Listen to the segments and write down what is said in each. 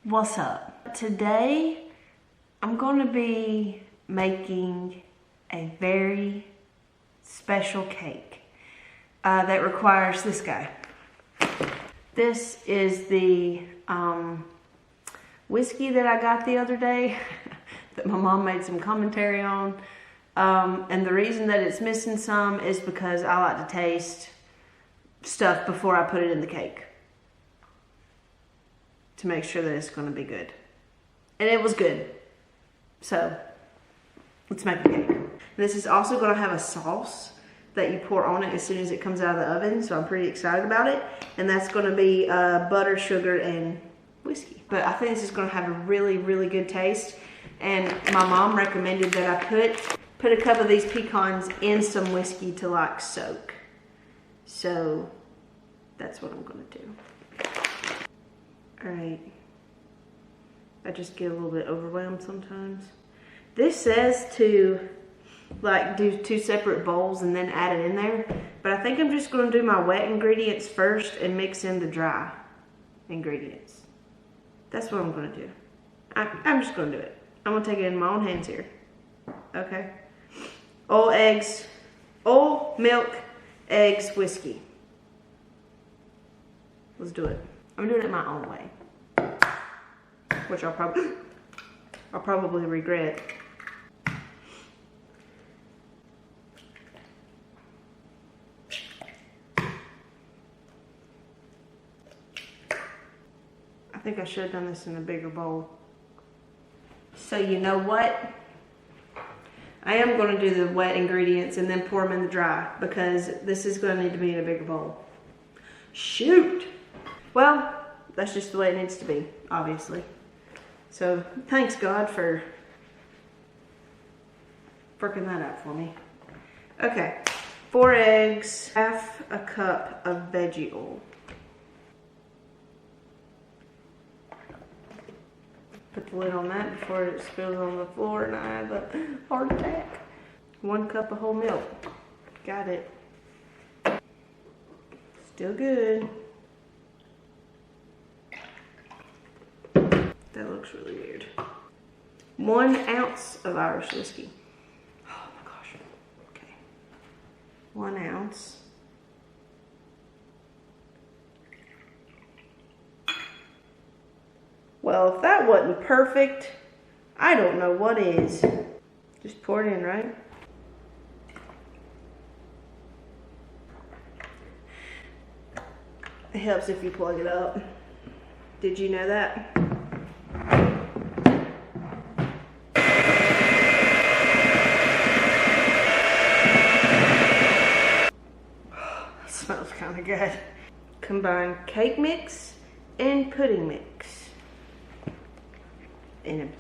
What's up? Today I'm going to be making a very special cake that requires this guy. This is the whiskey that I got the other day that my mom made some commentary on. And the reason that it's missing some is because I like to taste stuff before I put it in the cake to make sure that it's going to be good. And it was good. So let's make a cake. This is also going to have a sauce that you pour on it as soon as it comes out of the oven. So I'm pretty excited about it. And that's going to be butter, sugar, and whiskey. But I think this is going to have a really, really good taste. And my mom recommended that I put a couple of these pecans in some whiskey to like soak. So that's what I'm going to do. All right. I just get a little bit overwhelmed sometimes. This says to like do 2 separate bowls and then add it in there. But I think I'm just going to do my wet ingredients first and mix in the dry ingredients. That's what I'm going to do. I'm just going to do it. I'm going to take it in my own hands here. Okay. Oil, milk, eggs, whiskey. Let's do it. I'm doing it my own way, which I'll probably regret. I think I should have done this in a bigger bowl. So you know what? I am going to do the wet ingredients and then pour them in the dry because this is going to need to be in a bigger bowl. Shoot! Well, that's just the way it needs to be, obviously. So thanks God for working that out for me. Okay, 4 eggs, half a cup of veggie oil. Put the lid on that before it spills on the floor and I have a heart attack. 1 cup of whole milk. Got it. Still good. That looks really weird. 1 ounce of Irish whiskey. Oh my gosh. Okay. 1 ounce. Well, if that wasn't perfect, I don't know what is. Just pour it in, right? It helps if you plug it up. Did you know that? Smells kind of good. Combine cake mix and pudding mix in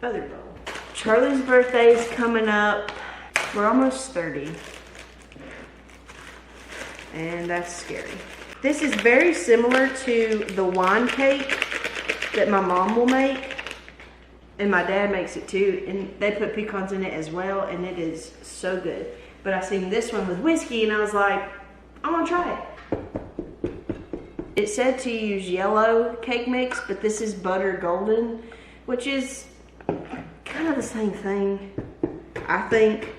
another bowl. Charlie's birthday is coming up. We're almost 30. And that's scary. This is very similar to the wine cake that my mom will make. And my dad makes it too. And they put pecans in it as well. And it is so good. But I seen this one with whiskey and I was like, I want to try it. It said to use yellow cake mix, but this is butter golden, which is kind of the same thing, I think,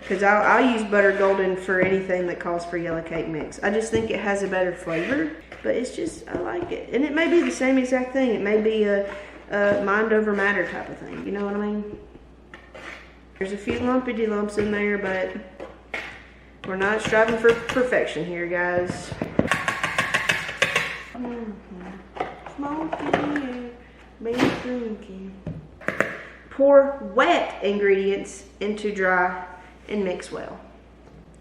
because I'll use butter golden for anything that calls for yellow cake mix. I just think it has a better flavor, but it's just, I like it. And it may be the same exact thing. It may be a mind over matter type of thing, you know what I mean? There's a few lumpy lumps in there, but we're not striving for perfection here, guys. Smoking, baby drinking. Pour wet ingredients into dry and mix well.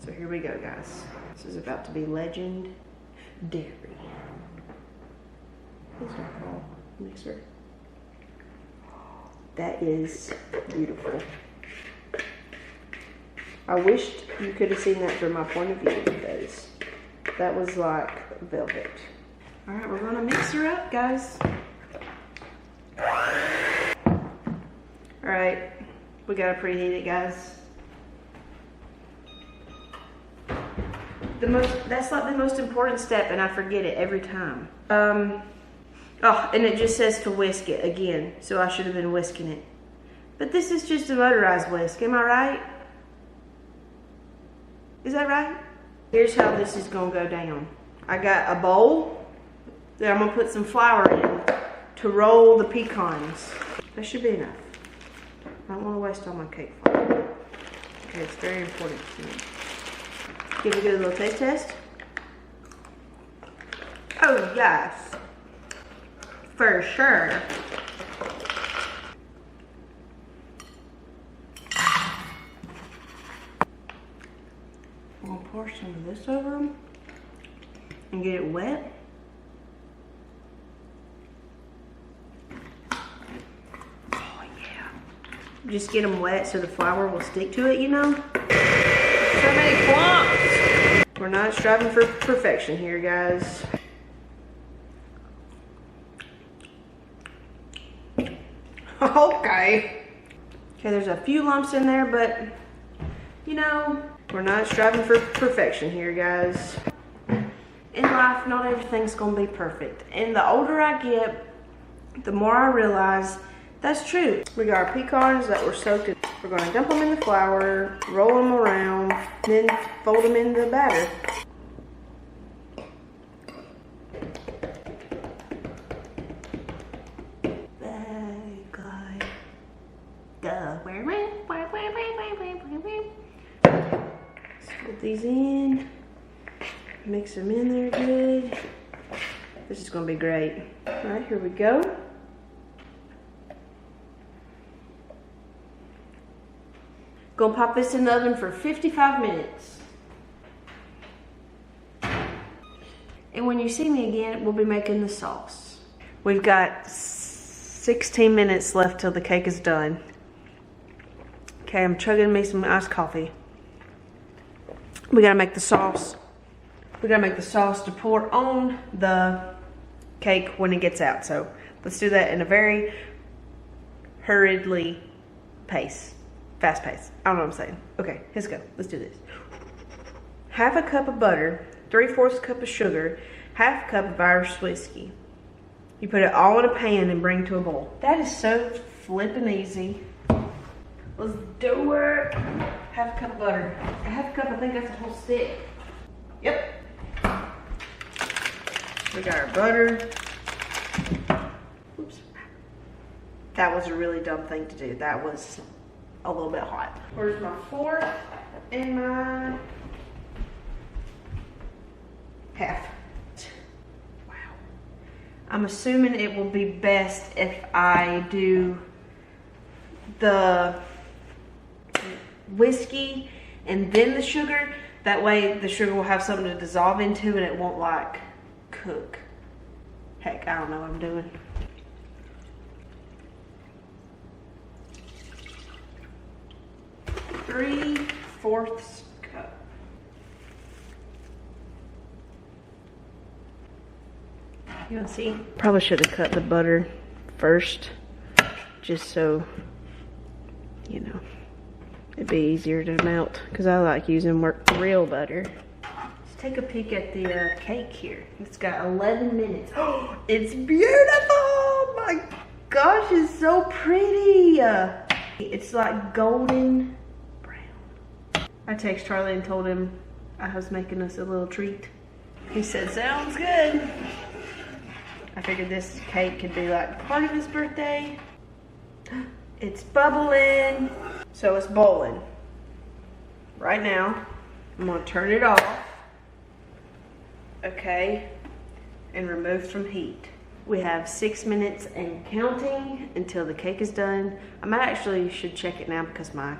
So here we go, guys. This is about to be legendary. What's that called? Mixer. That is beautiful. I wished you could have seen that from my point of view because that was like velvet. All right, we're gonna mix her up, guys. All right, we gotta preheat it, guys. That's like the most important step and I forget it every time. Oh, and it just says to whisk it again, so I should have been whisking it. But this is just a motorized whisk, am I right? Is that right? Here's how this is gonna go down. I got a bowl that I'm gonna put some flour in to roll the pecans. That should be enough. I don't wanna waste all my cake flour. Okay, it's very important to me. Give it a good little taste test. Oh yes, for sure. I'm gonna pour some of this over them and get it wet. Oh yeah. Just get them wet so the flour will stick to it, you know? So many clumps. We're not striving for perfection here, guys. Okay. Okay, there's a few lumps in there, but you know, we're not striving for perfection here, guys. In life, not everything's gonna be perfect. And the older I get, the more I realize that's true. We got our pecans that were soaked in. We're gonna dump them in the flour, roll them around, then fold them in the batter. Put these in, mix them in there good. This is gonna be great. All right, here we go. Gonna pop this in the oven for 55 minutes. And when you see me again, we'll be making the sauce. We've got 16 minutes left till the cake is done. Okay, I'm chugging me some iced coffee. We gotta make the sauce. We gotta make the sauce to pour on the cake when it gets out. So let's do that in a very hurriedly pace. Fast pace. I don't know what I'm saying. Okay, let's go. Let's do this. Half a cup of butter, 3/4 cup of sugar, half a cup of Irish whiskey. You put it all in a pan and bring to a boil. That is so flippin' easy. Let's do it. Half a cup of butter. A half a cup, I think that's a whole stick. Yep. We got our butter. Oops. That was a really dumb thing to do. That was a little bit hot. Where's my fork and my half? Wow. I'm assuming it will be best if I do the whiskey and then the sugar. That way the sugar will have something to dissolve into and it won't like cook. Heck, I don't know what I'm doing. Three-fourths cup. You want to see? Probably should have cut the butter first, just so, you know, it'd be easier to melt, because I like using real butter. Let's take a peek at the cake here. It's got 11 minutes. Oh, it's beautiful! My gosh, it's so pretty. It's like golden brown. I texted Charlie and told him I was making us a little treat. He said, sounds good. I figured this cake could be like part of his birthday. It's bubbling. So it's boiling. Right now, I'm gonna turn it off. Okay, and remove from heat. We have 6 minutes and counting until the cake is done. I might actually should check it now because my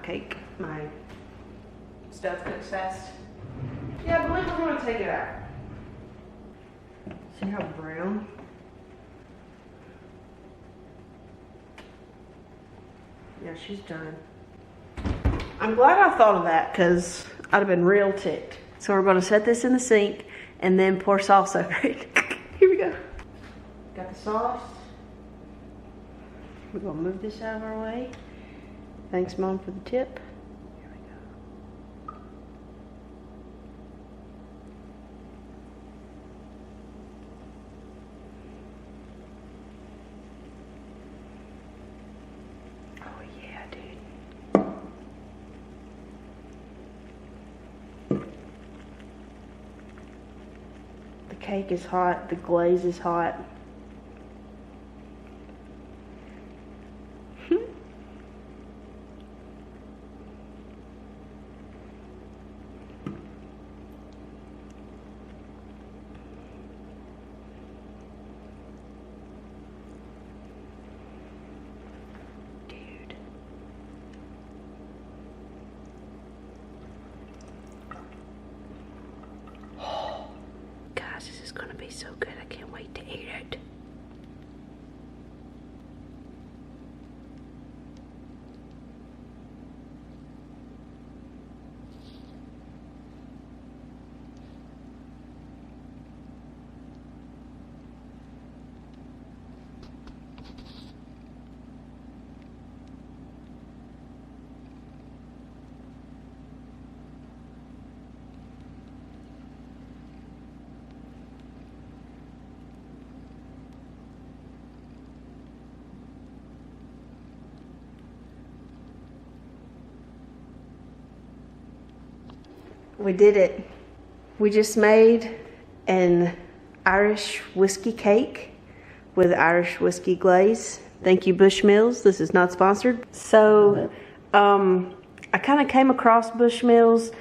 stuff cooks fast. Yeah, I believe we're gonna take it out. See how brown? Yeah, she's done. I'm glad I thought of that because I'd have been real ticked. So we're gonna set this in the sink and then pour sauce over it. Here we go. Got the sauce. We're gonna move this out of our way. Thanks, Mom, for the tip. Here we go. cake is hot. The glaze is hot. This is gonna be so good. I can't wait to eat it. We did it. We just made an Irish whiskey cake with Irish whiskey glaze. Thank you, Bushmills. This is not sponsored. So I kind of came across Bushmills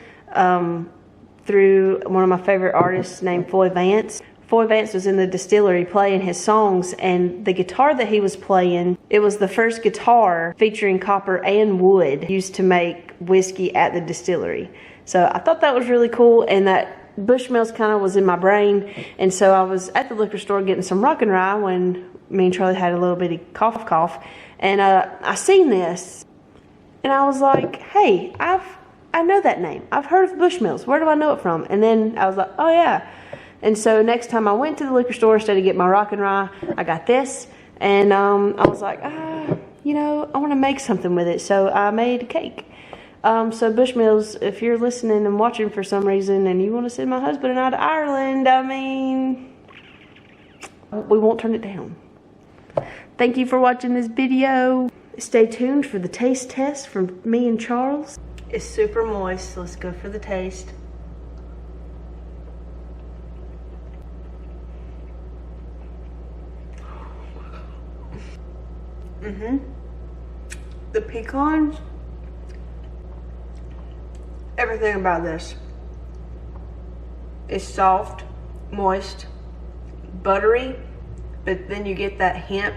through one of my favorite artists named Foy Vance. Foy Vance was in the distillery playing his songs, and the guitar that he was playing, it was the first guitar featuring copper and wood used to make whiskey at the distillery. So I thought that was really cool, and that Bushmills kind of was in my brain. And so I was at the liquor store getting some rock and rye when me and Charlie had a little bitty cough, and I seen this, and I was like, hey, I know that name. I've heard of Bushmills. Where do I know it from? And then I was like, oh yeah. And so next time I went to the liquor store, instead of getting my rock and rye, I got this, and I was like, you know, I want to make something with it. So I made a cake. So Bushmills, if you're listening and watching for some reason and you want to send my husband and I to Ireland, I mean, we won't turn it down. Thank you for watching this video. Stay tuned for the taste test from me and Charles. It's super moist, so let's go for the taste. The pecans, everything about this is soft, moist, buttery, but then you get that hint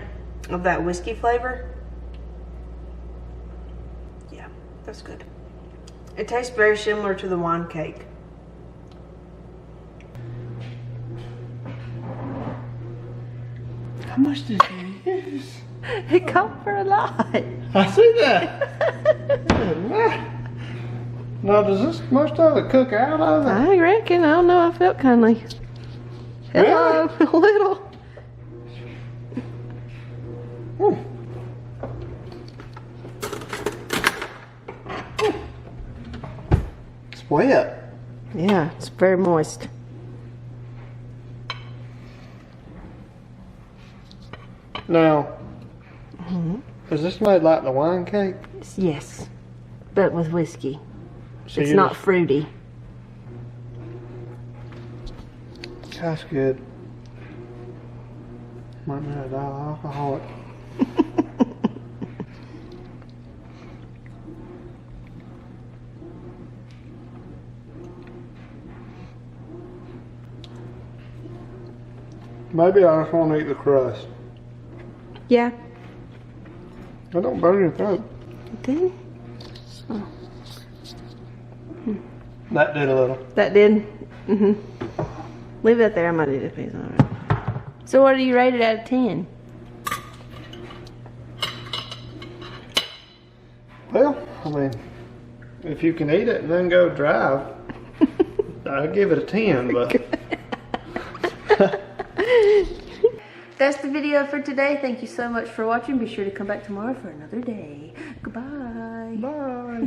of that whiskey flavor. Yeah, that's good. It tastes very similar to the wine cake. How much did you use? It called for a lot. I see that. Now, does this most of it cook out of it? I reckon. I don't know. I felt kindly. Hello, Really? a little. It's wet. Yeah, it's very moist. Now, is this made like the wine cake? Yes, but with whiskey. So It's you not just- fruity. That's good. Might not have alcoholic. Maybe I just want to eat the crust. Yeah. I don't burn your throat. Did That did a little. that did? Leave that there. I might eat a piece. All right. So what do you rate it out of 10? Well, I mean, if you can eat it and then go drive, I'd give it a 10, but... That's the video for today. Thank you so much for watching. Be sure to come back tomorrow for another day. Goodbye. Bye.